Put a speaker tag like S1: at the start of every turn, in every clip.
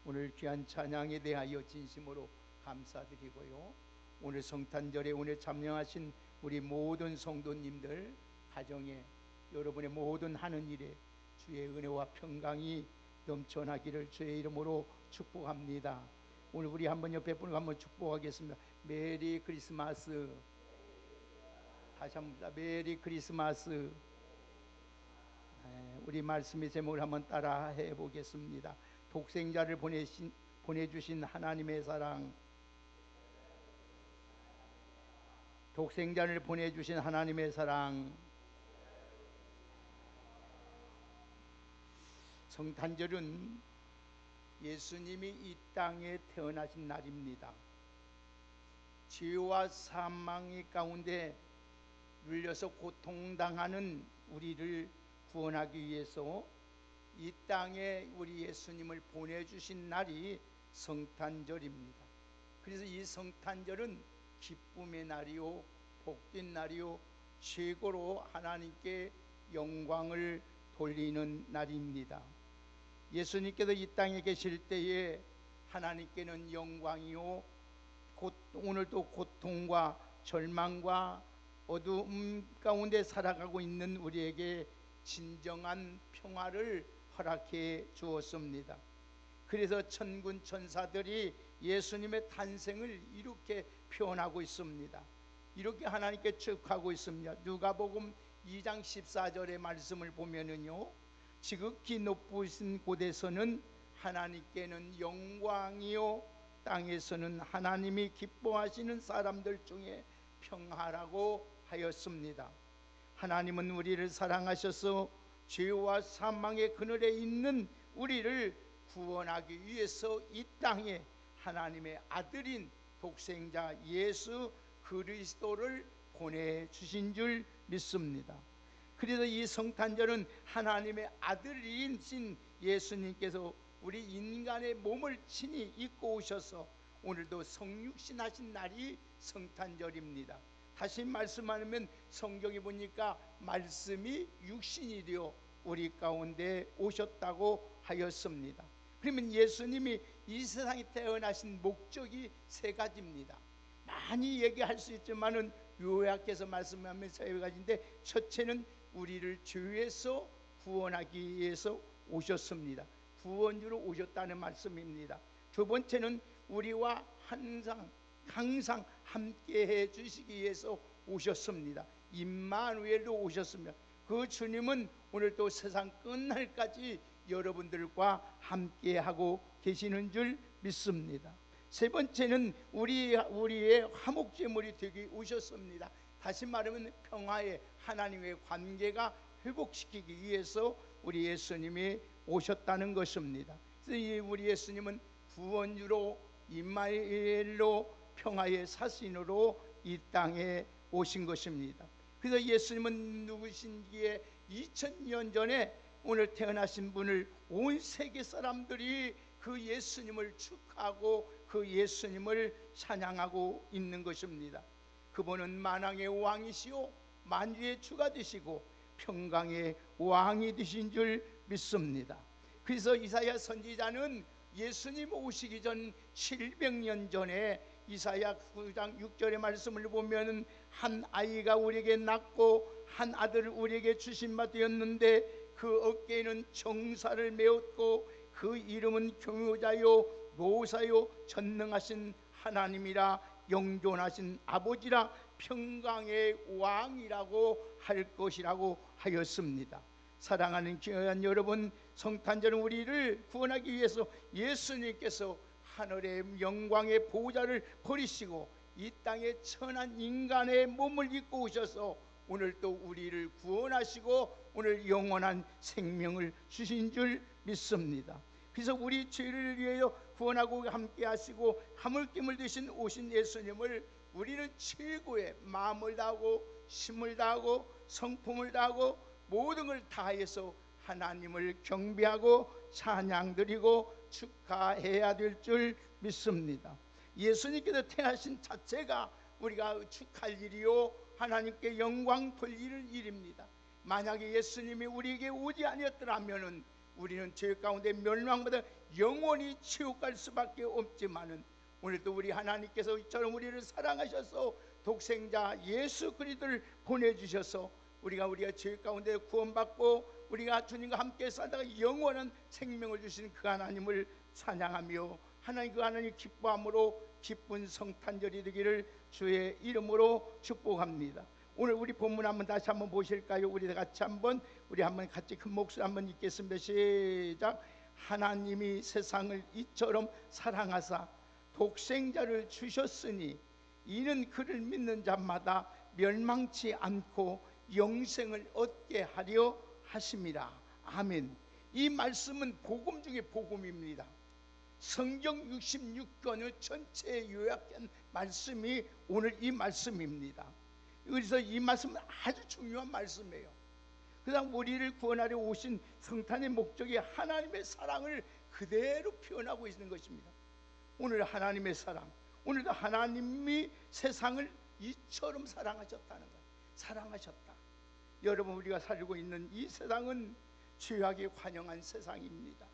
S1: 오늘 귀한 찬양에 대하여 진심으로 감사드리고요. 오늘 성탄절에 오늘 참여하신 우리 모든 성도님들 가정에 여러분의 모든 하는 일에 주의 은혜와 평강이 넘쳐나기를 주의 이름으로 축복합니다. 오늘 우리 한번 옆에 분을 한번 축복하겠습니다. 메리 크리스마스. 다시 한번 메리 크리스마스. 우리 말씀의 제목을 한번 따라 해보겠습니다. 독생자를 보내주신 하나님의 사랑. 독생자를 보내주신 하나님의 사랑. 성탄절은 예수님이 이 땅에 태어나신 날입니다. 죄와 사망의 가운데 눌려서 고통당하는 우리를 구원하기 위해서 이 땅에 우리 예수님을 보내주신 날이 성탄절입니다. 그래서 이 성탄절은 기쁨의 날이요 복된 날이요 최고로 하나님께 영광을 돌리는 날입니다. 예수님께서 이 땅에 계실 때에 하나님께는 영광이요 오늘도 고통과 절망과 어두움 가운데 살아가고 있는 우리에게 진정한 평화를 허락해 주었습니다. 그래서 천군 천사들이 예수님의 탄생을 이렇게 표현하고 있습니다. 이렇게 하나님께 축하하고 있습니다. 누가복음 2장 14절의 말씀을 보면은요, 지극히 높으신 곳에서는 하나님께는 영광이요 땅에서는 하나님이 기뻐하시는 사람들 중에 평화라고 하였습니다. 하나님은 우리를 사랑하셔서 죄와 사망의 그늘에 있는 우리를 구원하기 위해서 이 땅에 하나님의 아들인 독생자 예수 그리스도를 보내주신 줄 믿습니다. 그래서 이 성탄절은 하나님의 아들이신 예수님께서 우리 인간의 몸을 친히 입고 오셔서 오늘도 성육신하신 날이 성탄절입니다. 다시 말씀하면 성경에 보니까 말씀이 육신이 되어 우리 가운데 오셨다고 하였습니다. 그러면 예수님이 이 세상에 태어나신 목적이 세 가지입니다. 많이 얘기할 수 있지만은 요약해서 말씀하면 세 가지인데, 첫째는 우리를 죄에서 구원하기 위해서 오셨습니다. 구원주로 오셨다는 말씀입니다. 두 번째는 우리와 항상 함께 해 주시기 위해서 오셨습니다. 임마누엘로 오셨습니다. 그 주님은 오늘 또 세상 끝날까지 여러분들과 함께 하고 계시는 줄 믿습니다. 세 번째는 우리의 화목제물이 되기 오셨습니다. 다시 말하면 평화의 하나님의 관계가 회복시키기 위해서 우리 예수님이 오셨다는 것입니다. 그래서 우리 예수님은 구원주로 임마누엘로 평화의 사신으로 이 땅에 오신 것입니다. 그래서 예수님은 누구신지에 2000년 전에 오늘 태어나신 분을 온 세계 사람들이 그 예수님을 축하하고 그 예수님을 찬양하고 있는 것입니다. 그분은 만왕의 왕이시오 만주의 주가 되시고 평강의 왕이 되신 줄 믿습니다. 그래서 이사야 선지자는 예수님 오시기 전 700년 전에 이사야 9장 6절의 말씀을 보면 한 아이가 우리에게 낳고 한 아들을 우리에게 주신 바 되었는데 그 어깨에는 정사를 메었고 그 이름은 교묘자요 노사요 전능하신 하나님이라 영존하신 아버지라 평강의 왕이라고 할 것이라고 하였습니다. 사랑하는 귀한 여러분, 성탄절은 우리를 구원하기 위해서 예수님께서 하늘의 영광의 보좌를 버리시고 이 땅에 천한 인간의 몸을 입고 오셔서 오늘 또 우리를 구원하시고 오늘 영원한 생명을 주신 줄 믿습니다. 그래서 우리 죄를 위하여 구원하고 함께 하시고 하물김을 드신 오신 예수님을 우리는 최고의 마음을 다하고 힘을 다하고 성품을 다하고 모든 걸 다해서 하나님을 경배하고 찬양드리고 축하해야 될 줄 믿습니다. 예수님께서 태어나신 자체가 우리가 축할 일이요 하나님께 영광 돌리는 일입니다. 만약에 예수님이 우리에게 오지 아니었더라면 우리는 죄 가운데 멸망받아 영원히 지옥 갈 수밖에 없지만은 오늘도 우리 하나님께서 이처럼 우리를 사랑하셔서 독생자 예수 그리스도를 보내주셔서 우리가 죄 가운데 구원받고 우리가 주님과 함께 살다가 영원한 생명을 주신 그 하나님을 찬양하며 하나님 그 하나님 기뻐함으로 기쁜 성탄절이 되기를 주의 이름으로 축복합니다. 오늘 우리 본문 한번 다시 한번 보실까요? 우리 같이 한번 같이 큰 목소리 한번 읽겠습니다. 시작. 하나님이 세상을 이처럼 사랑하사 독생자를 주셨으니 이는 그를 믿는 자마다 멸망치 않고 영생을 얻게 하려 하심이라. 아멘. 이 말씀은 복음 중에 복음입니다. 성경 66권의 전체에 요약된 말씀이 오늘 이 말씀입니다. 그래서 이 말씀은 아주 중요한 말씀이에요. 그다음 우리를 구원하려 오신 성탄의 목적이 하나님의 사랑을 그대로 표현하고 있는 것입니다. 오늘 하나님의 사랑, 오늘도 하나님이 세상을 이처럼 사랑하셨다는 거예요. 사랑하셨다. 여러분, 우리가 살고 있는 이 세상은 죄악이 환영한 세상입니다.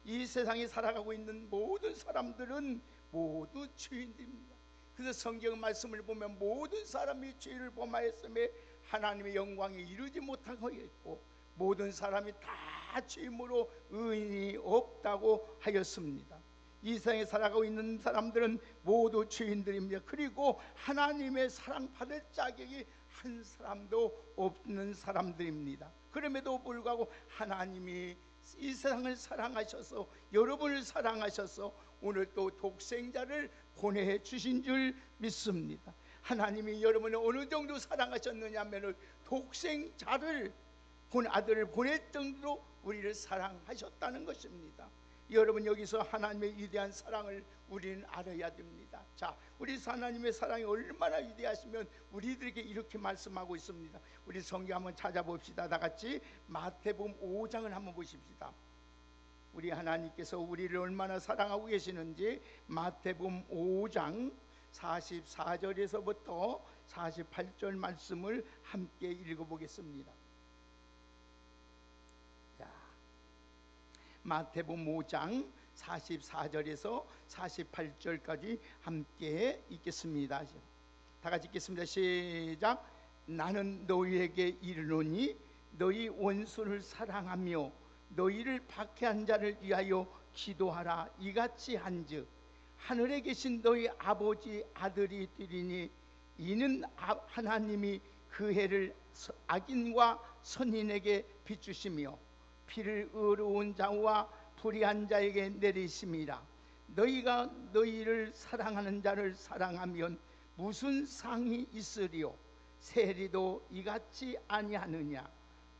S1: 이 세상에 살아가고 있는 모든 사람들은 모두 죄인들입니다. 그래서 성경 말씀을 보면 모든 사람이 죄를 범하였음에 하나님의 영광에 이르지 못하고 있고 모든 사람이 다 죄임으로 의인이 없다고 하였습니다. 이 세상에 살아가고 있는 사람들은 모두 죄인들입니다. 그리고 하나님의 사랑받을 자격이 한 사람도 없는 사람들입니다. 그럼에도 불구하고 하나님이 이 세상을 사랑하셔서 여러분을 사랑하셔서 오늘 또 독생자를 보내주신 줄 믿습니다. 하나님이 여러분을 어느 정도 사랑하셨느냐 하면 독생자를 아들을 보낼 정도로 우리를 사랑하셨다는 것입니다. 여러분, 여기서 하나님의 위대한 사랑을 우리는 알아야 됩니다. 자, 우리 하나님의 사랑이 얼마나 위대하시면 우리들에게 이렇게 말씀하고 있습니다. 우리 성경 한번 찾아봅시다. 다 같이 마태복음 5장을 한번 보십시다. 우리 하나님께서 우리를 얼마나 사랑하고 계시는지 마태복음 5장 44절에서부터 48절 말씀을 함께 읽어보겠습니다. 마태복음 5장 44절에서 48절까지 함께 읽겠습니다. 다 같이 읽겠습니다. 시작. 나는 너희에게 이르노니 너희 원수를 사랑하며 너희를 박해한 자를 위하여 기도하라. 이같이 한즉 하늘에 계신 너희 아버지 아들이 되리니 이는 하나님이 그 해를 악인과 선인에게 비추시며 피를 의로운 자와 불의한 자에게 내리심이라. 너희가 너희를 사랑하는 자를 사랑하면 무슨 상이 있으리요? 세리도 이같이 아니하느냐?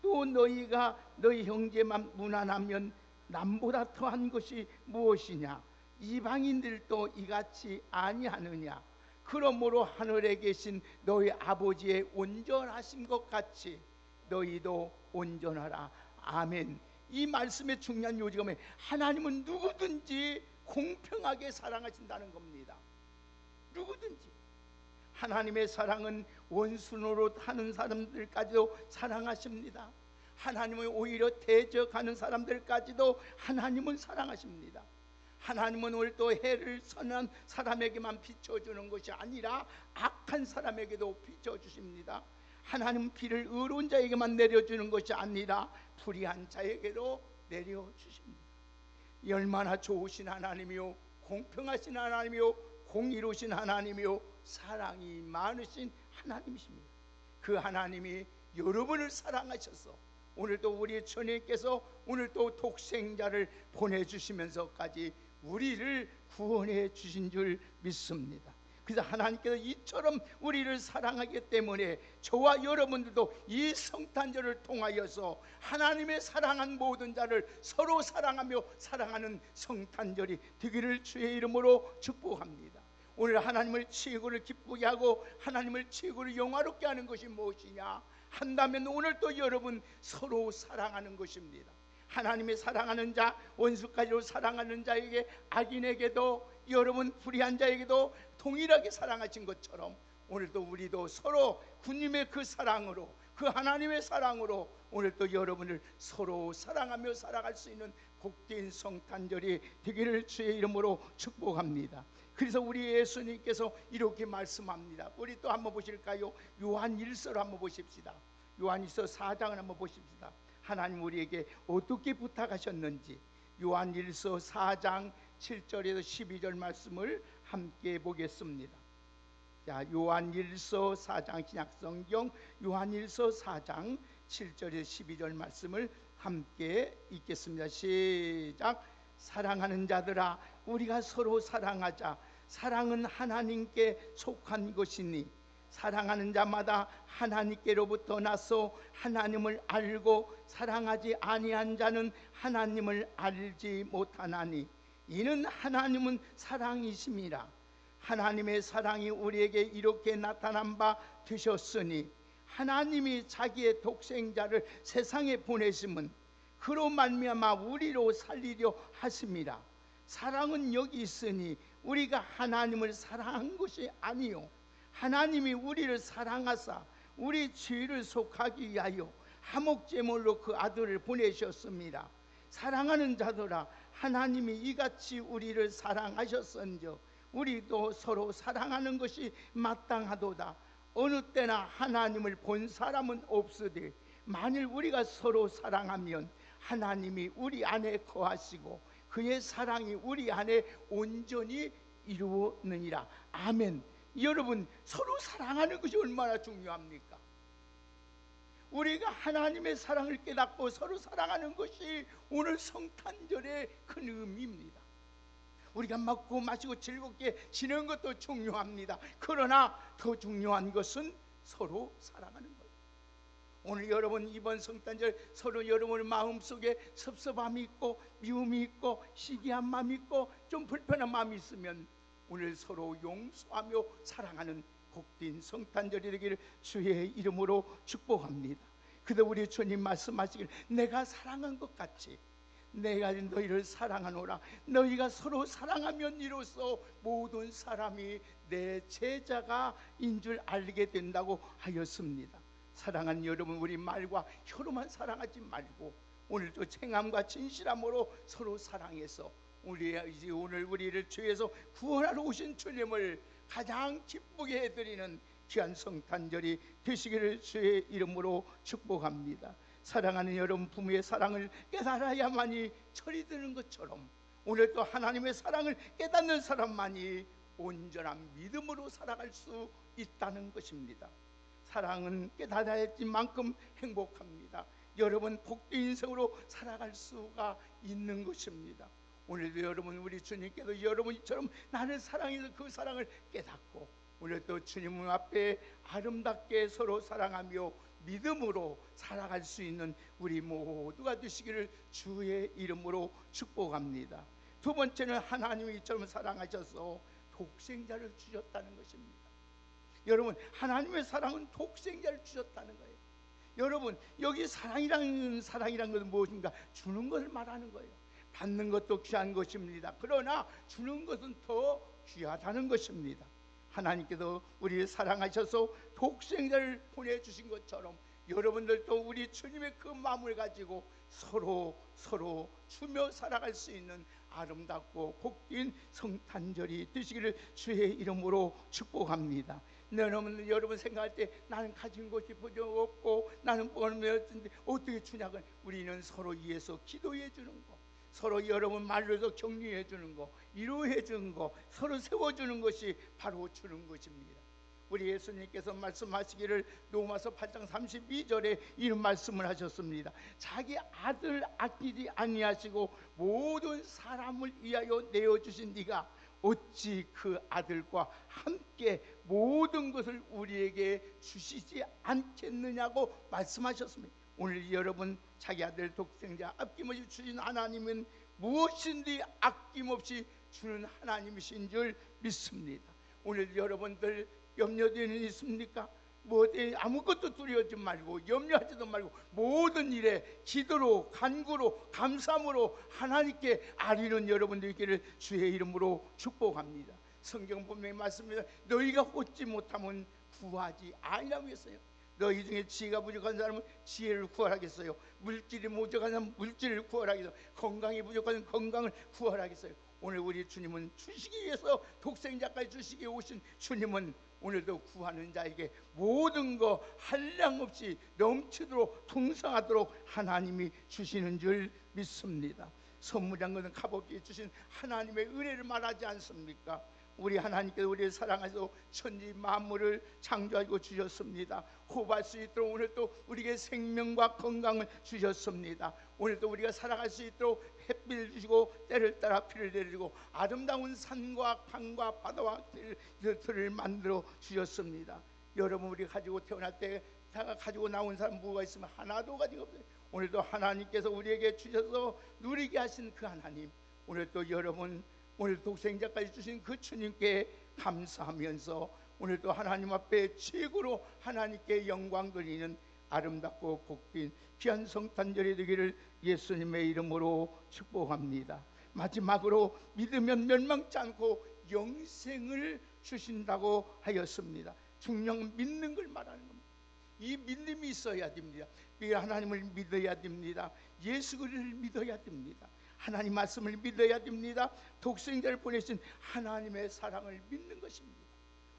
S1: 또 너희가 너희 형제만 무난하면 남보다 더한 것이 무엇이냐? 이방인들도 이같이 아니하느냐? 그러므로 하늘에 계신 너희 아버지의 온전하신 것 같이 너희도 온전하라. 아멘. 이 말씀의 중요한 요지가 뭐예요? 하나님은 누구든지 공평하게 사랑하신다는 겁니다. 누구든지. 하나님의 사랑은 원수 노릇하는 사람들까지도 사랑하십니다. 하나님은 오히려 대적하는 사람들까지도 하나님은 사랑하십니다. 하나님은 오늘 또 해를 선한 사람에게만 비춰주는 것이 아니라 악한 사람에게도 비춰주십니다. 하나님은 비를 의로운 자에게만 내려주는 것이 아니라 불의한 자에게도 내려주십니다. 얼마나 좋으신 하나님이요, 공평하신 하나님이요, 공의로우신 하나님이요, 사랑이 많으신 하나님이십니다. 그 하나님이 여러분을 사랑하셔서 오늘도 우리 주님께서 오늘도 독생자를 보내주시면서까지 우리를 구원해 주신 줄 믿습니다. 그래서 하나님께서 이처럼 우리를 사랑하기 때문에 저와 여러분들도 이 성탄절을 통하여서 하나님의 사랑한 모든 자를 서로 사랑하며 사랑하는 성탄절이 되기를 주의 이름으로 축복합니다. 오늘 하나님을 최고를 기쁘게 하고 하나님을 최고를 영화롭게 하는 것이 무엇이냐 한다면 오늘 또 여러분 서로 사랑하는 것입니다. 하나님의 사랑하는 자, 원수까지도 사랑하는 자에게, 악인에게도, 여러분 불의한 자에게도 동일하게 사랑하신 것처럼 오늘도 우리도 서로 주님의 그 사랑으로 그 하나님의 사랑으로 오늘 또 여러분을 서로 사랑하며 살아갈 수 있는 복된 성탄절이 되기를 주의 이름으로 축복합니다. 그래서 우리 예수님께서 이렇게 말씀합니다. 우리 또 한번 보실까요? 요한 1서를 한번 보십시다. 요한 1서 4장을 한번 보십시다. 하나님 우리에게 어떻게 부탁하셨는지 요한 1서 4장 7절에서 12절 말씀을 함께 보겠습니다. 자, 요한 1서 4장 신약성경 요한 1서 4장 7절에서 12절 말씀을 함께 읽겠습니다. 시작. 사랑하는 자들아 우리가 서로 사랑하자. 사랑은 하나님께 속한 것이니 사랑하는 자마다 하나님께로부터 나서 하나님을 알고 사랑하지 아니한 자는 하나님을 알지 못하나니 이는 하나님은 사랑이심이라. 하나님의 사랑이 우리에게 이렇게 나타난 바 되셨으니 하나님이 자기의 독생자를 세상에 보내심은 그로 말미암아 우리로 살리려 하심이라. 사랑은 여기 있으니 우리가 하나님을 사랑한 것이 아니요 하나님이 우리를 사랑하사 우리 죄를 속하기 위하여 화목제물로 그 아들을 보내셨습니다. 사랑하는 자들아 하나님이 이같이 우리를 사랑하셨은즉 우리도 서로 사랑하는 것이 마땅하도다. 어느 때나 하나님을 본 사람은 없으되 만일 우리가 서로 사랑하면 하나님이 우리 안에 거하시고 그의 사랑이 우리 안에 온전히 이루어느니라. 아멘. 여러분 서로 사랑하는 것이 얼마나 중요합니까? 우리가 하나님의 사랑을 깨닫고 서로 사랑하는 것이 오늘 성탄절의 큰 의미입니다. 우리가 먹고 마시고 즐겁게 지내는 것도 중요합니다. 그러나 더 중요한 것은 서로 사랑하는 것. 오늘 여러분 이번 성탄절 서로 여러분 마음속에 섭섭함이 있고 미움이 있고 시기한 마음이 있고 좀 불편한 마음이 있으면 오늘 서로 용서하며 사랑하는 복된 성탄절이 되기를 주의 이름으로 축복합니다. 그도 우리 주님 말씀하시길 내가 사랑한 것 같이 내가 너희를 사랑하노라. 너희가 서로 사랑하면 이로써 모든 사람이 내 제자가 인 줄 알게 된다고 하였습니다. 사랑하는 여러분 우리 말과 혀로만 사랑하지 말고 오늘도 행함과 진실함으로 서로 사랑해서 오늘 우리를 죄에서 구원하러 오신 주님을 가장 기쁘게 해드리는 귀한 성탄절이 되시기를 주의 이름으로 축복합니다. 사랑하는 여러분 부모의 사랑을 깨달아야만이 철이 드는 것처럼 오늘 또 하나님의 사랑을 깨닫는 사람만이 온전한 믿음으로 살아갈 수 있다는 것입니다. 사랑은 깨달아야 할 만큼 행복합니다. 여러분 복된 인생으로 살아갈 수가 있는 것입니다. 오늘도 여러분 우리 주님께도 여러분처럼 나를 사랑해서 그 사랑을 깨닫고 오늘 또 주님 앞에 아름답게 서로 사랑하며 믿음으로 살아갈 수 있는 우리 모두가 되시기를 주의 이름으로 축복합니다. 두 번째는 하나님이 이처럼 사랑하셔서 독생자를 주셨다는 것입니다. 여러분 하나님의 사랑은 독생자를 주셨다는 거예요. 여러분 여기 사랑이란 것은 무엇인가? 주는 것을 말하는 거예요. 받는 것도 귀한 것입니다. 그러나 주는 것은 더 귀하다는 것입니다. 하나님께서 우리를 사랑하셔서 독생자를 보내주신 것처럼 여러분들도 우리 주님의 그 마음을 가지고 서로 주며 살아갈 수 있는 아름답고 복된 성탄절이 되시기를 주의 이름으로 축복합니다. 여러분 생각할 때 나는 가진 것이 부족없고 나는 뻔했는데 어떻게 주냐고 우리는 서로 위해서 기도해 주는 거, 서로 여러분 말로서 격려해 주는 거, 위로해 주는 거, 서로 세워주는 것이 바로 주는 것입니다. 우리 예수님께서 말씀하시기를 로마서 8장 32절에 이런 말씀을 하셨습니다. 자기 아들 아끼지 아니하시고 모든 사람을 위하여 내어주신 네가 어찌 그 아들과 함께 모든 것을 우리에게 주시지 않겠느냐고 말씀하셨습니다. 오늘 여러분 자기 아들 독생자 아낌없이 주신 하나님은 무엇인지 아낌없이 주는 하나님이신 줄 믿습니다. 오늘 여러분들 염려되는 일 있습니까? 아무것도 두려워하지 말고 염려하지도 말고 모든 일에 기도로 간구로 감사함으로 하나님께 아뢰는 여러분들 있기를 주의 이름으로 축복합니다. 성경 분명히 말씀입니다. 너희가 얻지 못하면 구하지 아니라고 했어요. 너희 중에 지혜가 부족한 사람은 지혜를 구하라겠어요. 물질이 부족한 사람은 물질을 구하라겠어요. 건강이 부족한 사람은 건강을 구하라겠어요. 오늘 우리 주님은 주시기 위해서 독생자까지 주시기 위해 오신 주님은 오늘도 구하는 자에게 모든 거 한량없이 넘치도록 풍성하도록 하나님이 주시는 줄 믿습니다. 선물이란 것은 값없이 주신 하나님의 은혜를 말하지 않습니까? 우리 하나님께서 우리를 사랑하셔서 천지 만물을 창조하고 주셨습니다. 호흡할 수 있도록 오늘 또 우리에게 생명과 건강을 주셨습니다. 오늘 또 우리가 살아갈 수 있도록 햇빛을 주시고 때를 따라 비를 내리고 아름다운 산과 강과 바다와 들을 만들어 주셨습니다. 여러분, 우리 가지고 태어날 때 가지고 나온 사람 뭐가 있으면 하나도 가지고 없어요. 오늘도 하나님께서 우리에게 주셔서 누리게 하신 그 하나님, 오늘 또 여러분 오늘 독생자까지 주신 그 주님께 감사하면서 오늘도 하나님 앞에 최고로 하나님께 영광 돌리는 아름답고 복된 귀한 성탄절이 되기를 예수님의 이름으로 축복합니다. 마지막으로 믿으면 멸망치 않고 영생을 주신다고 하였습니다. 중요한 믿는 걸 말하는 겁니다. 이 믿음이 있어야 됩니다. 하나님을 믿어야 됩니다. 예수 그리스도를 믿어야 됩니다. 하나님 말씀을 믿어야 됩니다. 독생자를 보내신 하나님의 사랑을 믿는 것입니다.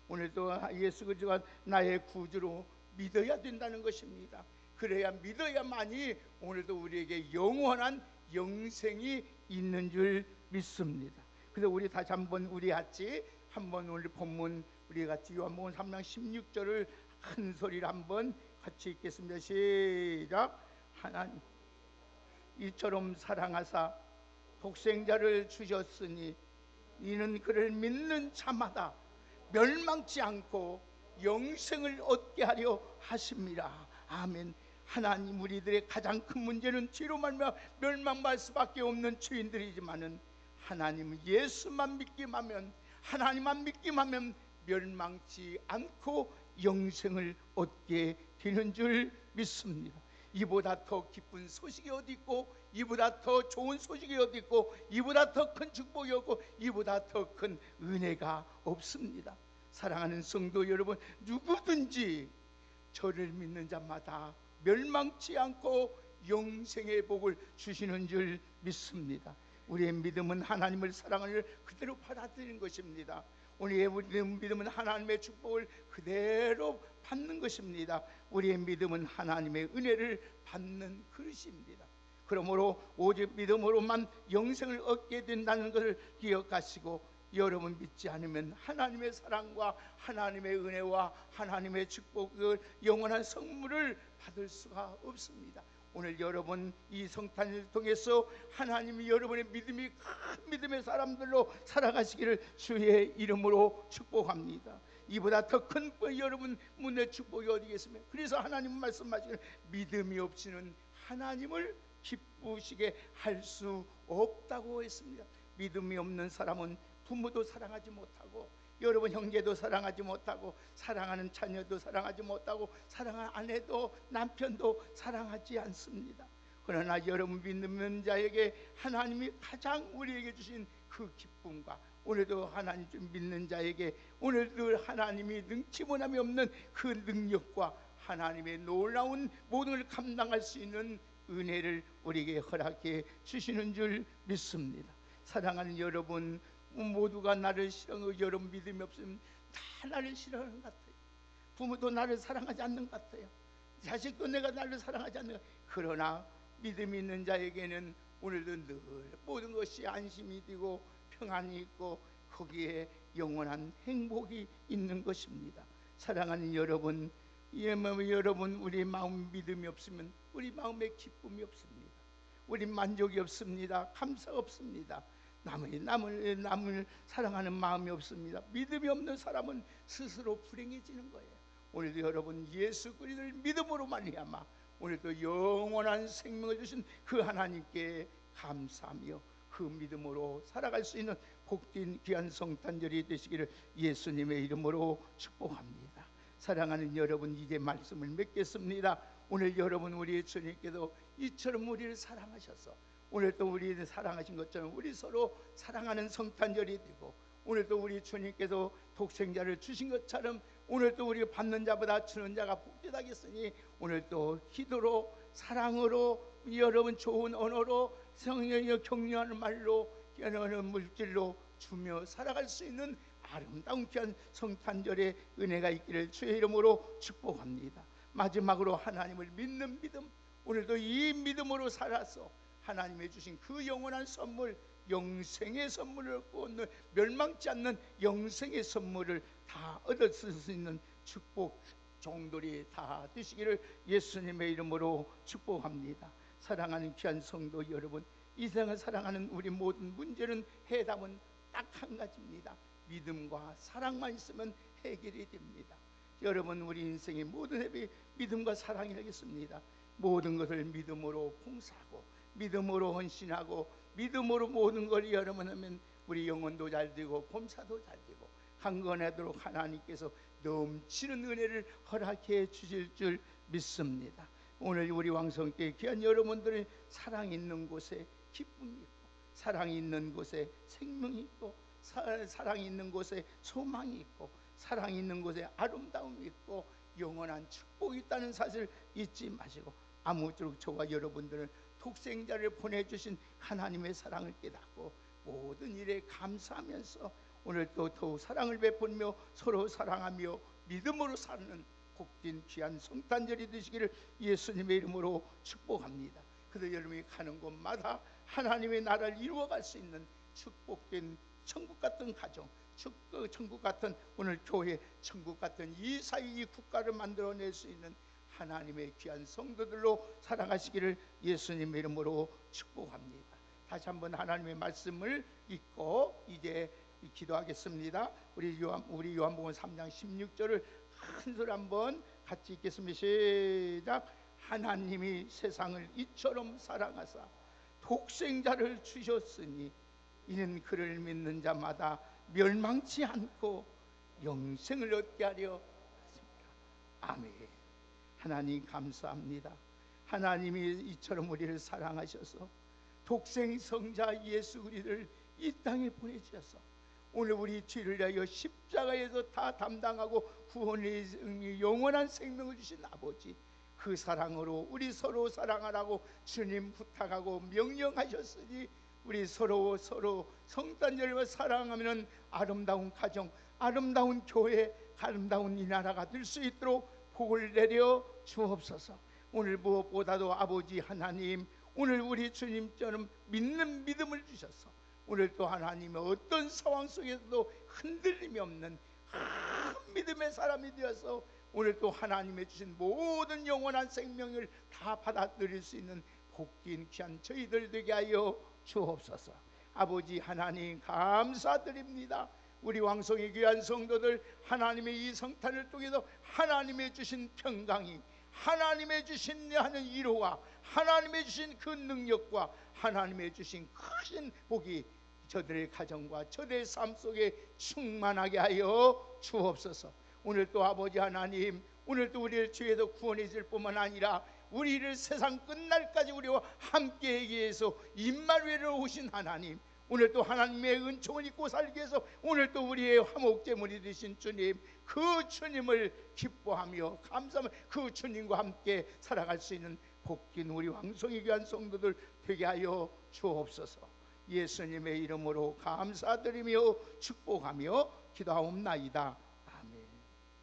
S1: 오늘도 예수 그리스도가 나의 구주로 믿어야 된다는 것입니다. 그래야 믿어야만이 오늘도 우리에게 영원한 영생이 있는 줄 믿습니다. 그래서 우리 다시 한번 우리 같이 한번 오늘 본문 우리 같이 요한복음 3장 16절을 큰 소리로 한번 같이 읽겠습니다. 시작. 하나님 이처럼 사랑하사 독생자를 주셨으니 이는 그를 믿는 자마다 멸망치 않고 영생을 얻게 하려 하십니다. 아멘. 하나님, 우리들의 가장 큰 문제는 죄로 말미암아 멸망할 수밖에 없는 죄인들이지만은 하나님 예수만 믿기만 하나님만 믿기만 멸망치 않고 영생을 얻게 되는 줄 믿습니다. 이보다 더 기쁜 소식이 어디 있고, 이보다 더 좋은 소식이 어디 있고, 이보다 더 큰 축복이 없고, 이보다 더 큰 은혜가 없습니다. 사랑하는 성도 여러분, 누구든지 저를 믿는 자마다 멸망치 않고 영생의 복을 주시는 줄 믿습니다. 우리의 믿음은 하나님을 사랑을 그대로 받아들이는 것입니다. 우리의 믿음은 하나님의 축복을 그대로 받는 것입니다. 우리의 믿음은 하나님의 은혜를 받는 그릇입니다. 그러므로 오직 믿음으로만 영생을 얻게 된다는 것을 기억하시고, 여러분 믿지 않으면 하나님의 사랑과 하나님의 은혜와 하나님의 축복을 영원한 선물을 받을 수가 없습니다. 오늘 여러분 이 성탄을 통해서 하나님이 여러분의 믿음이 큰 믿음의 사람들로 살아가시기를 주의 이름으로 축복합니다. 이보다 더 큰 여러분 문의 축복이 어디겠습니까? 그래서 하나님 말씀하시기를 믿음이 없이는 하나님을 기쁘시게 할 수 없다고 했습니다. 믿음이 없는 사람은 부모도 사랑하지 못하고, 여러분 형제도 사랑하지 못하고, 사랑하는 자녀도 사랑하지 못하고, 사랑하는 아내도 남편도 사랑하지 않습니다. 그러나 여러분 믿는 자에게 하나님이 가장 우리에게 주신 그 기쁨과, 오늘도 하나님 믿는 자에게 오늘도 하나님이 능치문함이 없는 그 능력과 하나님의 놀라운 모든 걸 감당할 수 있는 은혜를 우리에게 허락해 주시는 줄 믿습니다. 사랑하는 여러분, 모두가 나를 싫어하고 여러분 믿음이 없으면 다 나를 싫어하는 것 같아요. 부모도 나를 사랑하지 않는 것 같아요. 자식도 내가 나를 사랑하지 않는 것 같아요. 그러나 믿음이 있는 자에게는 오늘도 늘 모든 것이 안심이 되고 평안이 있고 거기에 영원한 행복이 있는 것입니다. 사랑하는 여러분, 여러분 우리 마음 믿음이 없으면 우리 마음에 기쁨이 없습니다. 우리 만족이 없습니다. 감사가 없습니다. 남을 사랑하는 마음이 없습니다. 믿음이 없는 사람은 스스로 불행해지는 거예요. 오늘도 여러분 예수 그리스도를 믿음으로 말미암아 오늘도 영원한 생명을 주신 그 하나님께 감사하며 그 믿음으로 살아갈 수 있는 복된 귀한 성탄절이 되시기를 예수님의 이름으로 축복합니다. 사랑하는 여러분, 이제 말씀을 맺겠습니다. 오늘 여러분 우리 주님께서 이처럼 우리를 사랑하셔서 오늘 또 우리를 사랑하신 것처럼 우리 서로 사랑하는 성탄절이 되고, 오늘 또 우리 주님께서 독생자를 주신 것처럼 오늘도 우리가 받는 자보다 주는 자가 복되다겠으니 오늘도 기도로 사랑으로 여러분 좋은 언어로 성령이 격려하는 말로 깨어나는 물질로 주며 살아갈 수 있는 아름다운 귀한 성탄절의 은혜가 있기를 주의 이름으로 축복합니다. 마지막으로 하나님을 믿는 믿음, 오늘도 이 믿음으로 살아서 하나님의 주신 그 영원한 선물, 영생의 선물을 얻는, 멸망치 않는 영생의 선물을 다 얻을 수 있는 축복 종들이 다 되시기를 예수님의 이름으로 축복합니다. 사랑하는 귀한 성도 여러분, 이 세상을 사랑하는 우리 모든 문제는 해답은 딱 한 가지입니다. 믿음과 사랑만 있으면 해결이 됩니다. 여러분, 우리 인생의 모든 해답이 믿음과 사랑이겠습니다. 모든 것을 믿음으로 봉사하고 믿음으로 헌신하고 믿음으로 모든 걸 여러분 하면 우리 영혼도 잘 되고 범사도 잘 되고 강건하도록 하나님께서 넘치는 은혜를 허락해 주실 줄 믿습니다. 오늘 우리 왕성교회 귀한 여러분들의 사랑 있는 곳에 기쁨이 있고, 사랑이 있는 곳에 생명이 있고, 사랑이 있는 곳에 소망이 있고, 사랑이 있는 곳에 아름다움이 있고 영원한 축복이 있다는 사실 잊지 마시고, 아무쪼록 저와 여러분들은 독생자를 보내주신 하나님의 사랑을 깨닫고 모든 일에 감사하면서 오늘도 더욱 사랑을 베풀며 서로 사랑하며 믿음으로 사는 복된 귀한 성탄절이 되시기를 예수님의 이름으로 축복합니다. 그래서 여러분이 가는 곳마다 하나님의 나라를 이루어갈 수 있는 축복된 천국 같은 가정, 천국 같은 오늘 교회, 천국 같은 이 사회, 이 국가를 만들어낼 수 있는 하나님의 귀한 성도들로 살아가시기를 예수님의 이름으로 축복합니다. 다시 한번 하나님의 말씀을 읽고 이제 기도하겠습니다. 우리 요한복음 3장 16절을 큰 소리 한번 같이 읽겠습니다. 시작. 하나님이 세상을 이처럼 사랑하사 독생자를 주셨으니 이는 그를 믿는 자마다 멸망치 않고 영생을 얻게 하려 하십니다. 아멘. 하나님 감사합니다. 하나님이 이처럼 우리를 사랑하셔서 독생성자 예수 그리스도를 이 땅에 보내주셔서 오늘 우리 죄를 위하여 십자가에서 다 담당하고 구원의 영원한 생명을 주신 아버지, 그 사랑으로 우리 서로 사랑하라고 주님 부탁하고 명령하셨으니 우리 서로 성탄절을 사랑하면 아름다운 가정, 아름다운 교회, 아름다운 이 나라가 될 수 있도록 복을 내려 주옵소서. 오늘 무엇보다도 아버지 하나님, 오늘 우리 주님처럼 믿는 믿음을 주셔서 오늘 또 하나님의 어떤 상황 속에서도 흔들림이 없는 큰 믿음의 사람이 되어서 오늘 또 하나님의 주신 모든 영원한 생명을 다 받아들일 수 있는 복된 귀한 저희들 되게 하여 주옵소서. 아버지 하나님 감사드립니다. 우리 왕성의 귀한 성도들, 하나님의 이 성탄을 통해서 하나님의 주신 평강이, 하나님의 주신 하는 위로와 하나님의 주신 그 능력과 하나님의 주신 크신 복이 저들의 가정과 저들의 삶 속에 충만하게 하여 주옵소서. 오늘 또 아버지 하나님, 오늘 또 우리를 죄에서 구원해 줄 뿐만 아니라 우리를 세상 끝날까지 우리와 함께 하기 위해서 임마누엘로 오신 하나님, 오늘 또 하나님의 은총을 입고 살기 위해서 오늘 또 우리의 화목제물이 되신 주님, 그 주님을 기뻐하며 감사하며 그 주님과 함께 살아갈 수 있는 복된 우리 왕성의 귀한 성도들 되게 하여 주옵소서. 예수님의 이름으로 감사드리며 축복하며 기도하옵나이다.